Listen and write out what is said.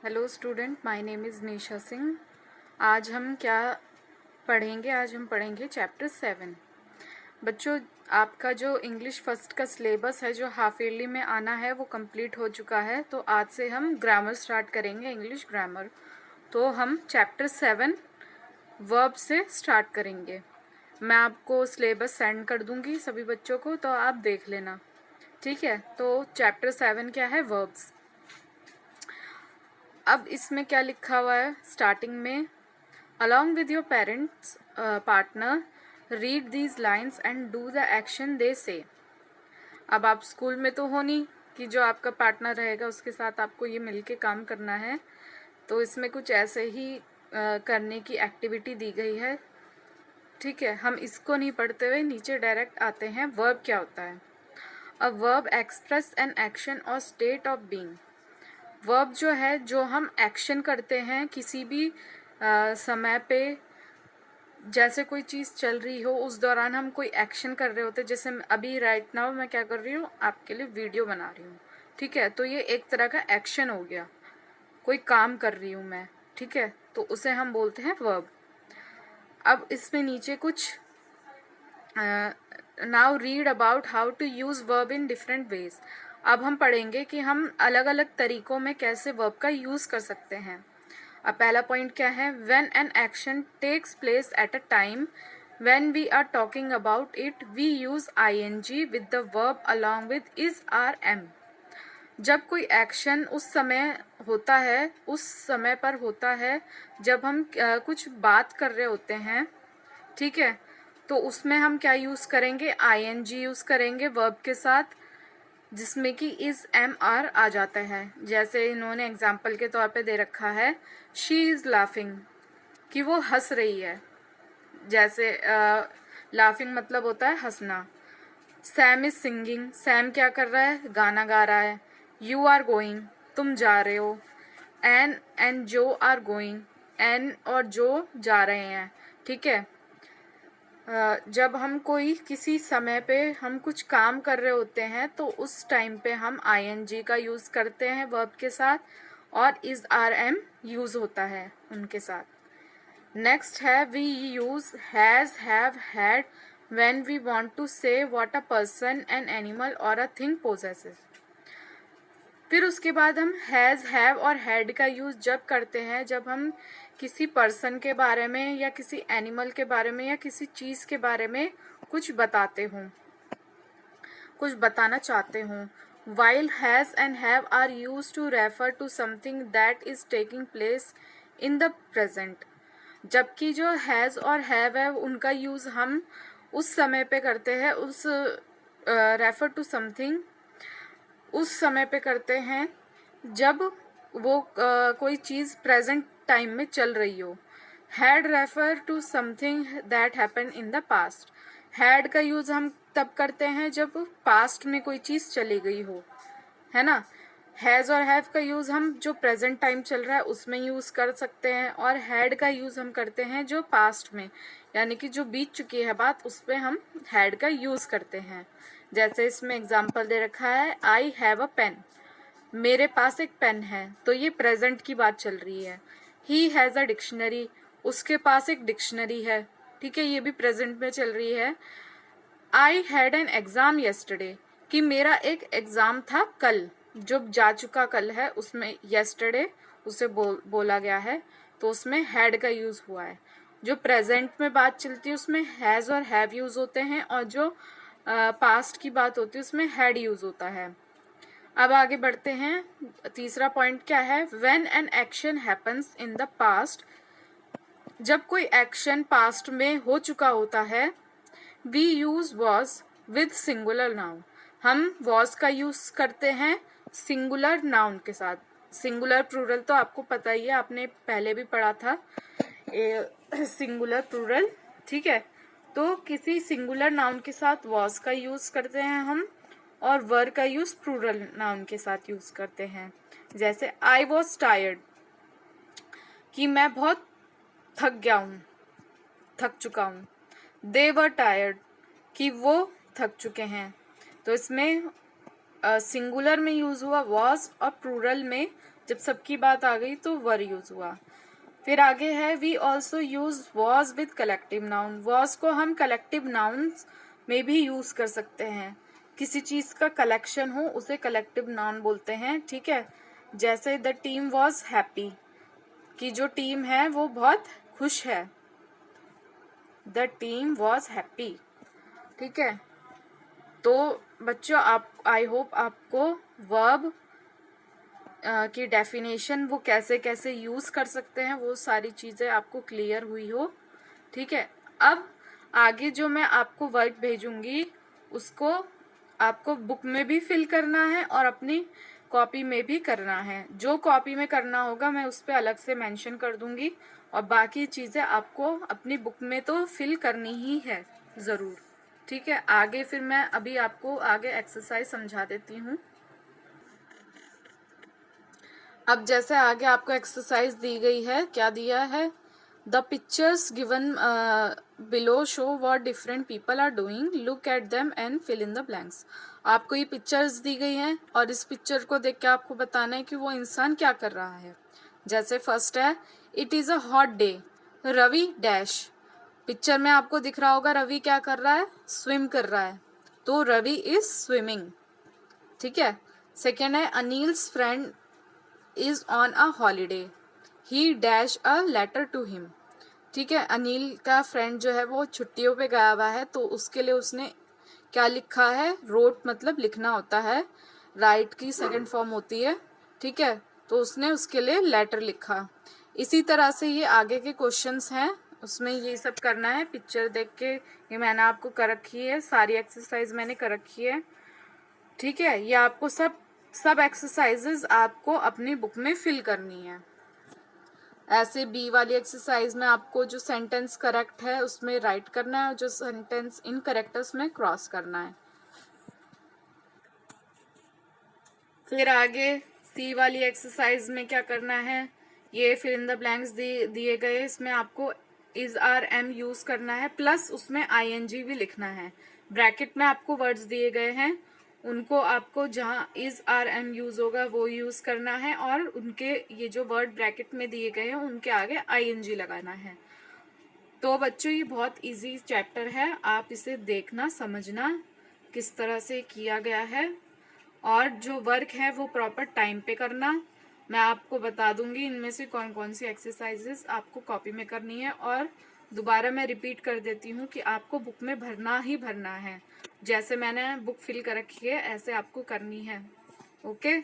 Hello student, my name is Nisha Singh. आज हम क्या पढ़ेंगे? आज हम पढ़ेंगे चैप्टर 7। बच्चों, आपका जो इंग्लिश फर्स्ट का सिलेबस है जो हाफ ईयरली में आना है वो कंप्लीट हो चुका है। तो आज से हम ग्रामर स्टार्ट करेंगे, इंग्लिश ग्रामर। तो हम चैप्टर 7 वर्ब से स्टार्ट करेंगे। मैं आपको सिलेबस सेंड कर दूंगी सभी बच्चों को, तो आप देख लेना, ठीक है। तो चैप्टर 7 क्या है? वर्ब्स। अब इसमें क्या लिखा हुआ है स्टार्टिंग में? Along with your parents partner read these lines and do the action they say. अब आप स्कूल में तो हो नहीं कि जो आपका पार्टनर रहेगा उसके साथ आपको ये मिलके काम करना है। तो इसमें कुछ ऐसे ही करने की एक्टिविटी दी गई है, ठीक है। हम इसको नहीं पढ़ते हुए नीचे डायरेक्ट आते हैं। वर्ब क्या होता है? A verb express an action और स्टेट ऑफ बीइंग। वर्ब जो है, जो हम एक्शन करते हैं किसी भी समय पे, जैसे कोई चीज़ चल रही हो उस दौरान हम कोई एक्शन कर रहे होते हैं। जैसे अभी राइट नाउ मैं क्या कर रही हूँ, आपके लिए वीडियो बना रही हूँ, ठीक है। तो ये एक तरह का एक्शन हो गया, कोई काम कर रही हूँ मैं, ठीक है। तो उसे हम बोलते हैं वर्ब। अब इसमें नीचे कुछ now read about how to use verb in different ways. अब हम पढ़ेंगे कि हम अलग अलग तरीकों में कैसे वर्ब का यूज कर सकते हैं। अब पहला पॉइंट क्या है? When an action takes place at a time when we are talking about it we use ing with the verb along with is are am. जब कोई एक्शन उस समय होता है, उस समय पर होता है जब हम कुछ बात कर रहे होते हैं, ठीक है। तो उसमें हम क्या यूज करेंगे? ing यूज करेंगे वर्ब के साथ, जिसमें कि इज एम आर आ जाता है। जैसे इन्होंने एग्जाम्पल के तौर पे दे रखा है, शी इज लाफिंग, कि वो हंस रही है। जैसे लाफिंग मतलब होता है हंसना। सैम इज सिंगिंग, सैम क्या कर रहा है? गाना गा रहा है। यू आर गोइंग, तुम जा रहे हो। एन एंड जो आर गोइंग, एन और जो जा रहे हैं, ठीक है। जब हम कोई किसी समय पे हम कुछ काम कर रहे होते हैं तो उस टाइम पे हम ing का यूज करते हैं वर्ब के साथ, और इज आर एम यूज होता है उनके साथ। नेक्स्ट है we use has, have, had when we want to say what a person, an animal और अ थिंग पोजेसेस। फिर उसके बाद हम हैज, हैव और हैड का यूज जब करते हैं जब हम किसी पर्सन के बारे में या किसी एनिमल के बारे में या किसी चीज के बारे में कुछ बताते हों, कुछ बताना चाहते हों। While has and have are use to refer to something that is taking place in the present. जबकि जो हैज और हैव है उनका यूज हम उस समय पे करते हैं, उस रेफर टू समथिंग उस समय पे करते हैं जब वो कोई चीज प्रेजेंट टाइम में चल रही हो। Had refer to something that happen in the past. Had का यूज हम तब करते हैं जब पास्ट में कोई चीज चली गई हो, है ना। हैज और हैव का यूज हम जो प्रेजेंट टाइम चल रहा है उसमें यूज कर सकते हैं, और हैड का यूज हम करते हैं जो पास्ट में, यानी कि जो बीत चुकी है बात, उस पर हम हैड का यूज करते हैं। जैसे इसमें एग्जाम्पल दे रखा है, आई हैव अ पेन, मेरे पास एक पेन है, तो ये प्रेजेंट की बात चल रही है। ही हैज अ डिक्शनरी, उसके पास एक डिक्शनरी है, ठीक है, ये भी प्रेजेंट में चल रही है। I had an exam yesterday, कि मेरा एक एग्जाम था कल, जो जा चुका कल है उसमें येस्टरडे उसे बोला गया है, तो उसमें हैड का यूज हुआ है। जो प्रेजेंट में बात चलती है उसमें हैज और हैव यूज होते हैं, और जो पास्ट की बात होती है उसमें हैड यूज होता है। अब आगे बढ़ते हैं। तीसरा पॉइंट क्या है? When an action happens in the past, जब कोई एक्शन पास्ट में हो चुका होता है, we use was with singular noun, हम वॉज का यूज करते हैं सिंगुलर नाउन के साथ। सिंगुलर प्लूरल तो आपको पता ही है, आपने पहले भी पढ़ा था सिंगुलर प्लूरल, ठीक है। तो किसी सिंगुलर नाउन के साथ वॉज का यूज करते हैं हम, और वर का यूज प्लूरल नाउन के साथ यूज करते हैं। जैसे आई वॉज टायर्ड, कि मैं बहुत थक गया हूँ, थक चुका हूँ। दे वर टायर्ड, कि वो थक चुके हैं। तो इसमें सिंगुलर में यूज हुआ वॉज और प्लूरल में जब सबकी बात आ गई तो वर यूज हुआ। फिर आगे है we also use was with collective noun. Was को हम कलेक्टिव नाउन्स में भी यूज कर सकते हैं। किसी चीज का कलेक्शन हो उसे कलेक्टिव नाउन बोलते हैं, ठीक है। जैसे द टीम वॉज हैप्पी, कि जो टीम है वो बहुत खुश है। द टीम वॉज हैप्पी, ठीक है। तो बच्चों आप आई होप आपको वर्ब की डेफिनेशन वो कैसे कैसे यूज कर सकते हैं वो सारी चीजें आपको क्लियर हुई हो, ठीक है। अब आगे जो मैं आपको वर्क भेजूंगी उसको आपको बुक में भी फिल करना है और अपनी कॉपी में भी करना है। जो कॉपी में करना होगा मैं उस पर अलग से मेंशन कर दूंगी और बाकी चीजें आपको अपनी बुक में तो फिल करनी ही है जरूर, ठीक है। आगे फिर मैं अभी आपको आगे एक्सरसाइज समझा देती हूँ। अब जैसे आगे आपको एक्सरसाइज दी गई है, क्या दिया है, the pictures given below show what different people are doing, look at them and fill in the blanks. आपको ये पिक्चर्स दी गई हैं और इस पिक्चर को देख के आपको बताना है कि वो इंसान क्या कर रहा है। जैसे फर्स्ट है, it is a hot day, Ravi dash. Picture में आपको दिख रहा होगा रवि क्या कर रहा है, स्विम कर रहा है, तो रवि इज स्विमिंग, ठीक है। सेकेंड है, Anil's friend is on a holiday, he dash a letter to him, ठीक है। अनिल का फ्रेंड जो है वो छुट्टियों पे गया हुआ है तो उसके लिए उसने क्या लिखा है, रोट मतलब लिखना होता है, राइट की सेकंड फॉर्म होती है, ठीक है। तो उसने उसके लिए लेटर लिखा। इसी तरह से ये आगे के क्वेश्चंस हैं, उसमें ये सब करना है। पिक्चर देख के ये मैंने आपको कर रखी है, सारी एक्सरसाइज मैंने कर रखी है, ठीक है। ये आपको सब एक्सरसाइजेज आपको अपनी बुक में फिल करनी है। ऐसे बी वाली एक्सरसाइज में आपको जो सेंटेंस करेक्ट है उसमें राइट करना है और जो सेंटेंस इनकरेक्ट है उसमें क्रॉस करना है। फिर आगे सी वाली एक्सरसाइज में क्या करना है, ये फिल इन द ब्लैंक्स दिए गए, इसमें आपको इज आर एम यूज करना है प्लस उसमें आईएनजी भी लिखना है। ब्रैकेट में आपको वर्ड्स दिए गए हैं, उनको आपको जहां इज आर एम यूज होगा वो यूज करना है और उनके ये जो वर्ड ब्रैकेट में दिए गए हैं उनके आगे आईएनजी लगाना है। तो बच्चों ये बहुत इजी चैप्टर है, आप इसे देखना समझना किस तरह से किया गया है और जो वर्क है वो प्रॉपर टाइम पे करना। मैं आपको बता दूंगी इनमें से कौन कौन सी एक्सरसाइजेस आपको कॉपी में करनी है और दोबारा मैं रिपीट कर देती हूँ कि आपको बुक में भरना ही भरना है, जैसे मैंने बुक फिल कर रखी है ऐसे आपको करनी है, ओके।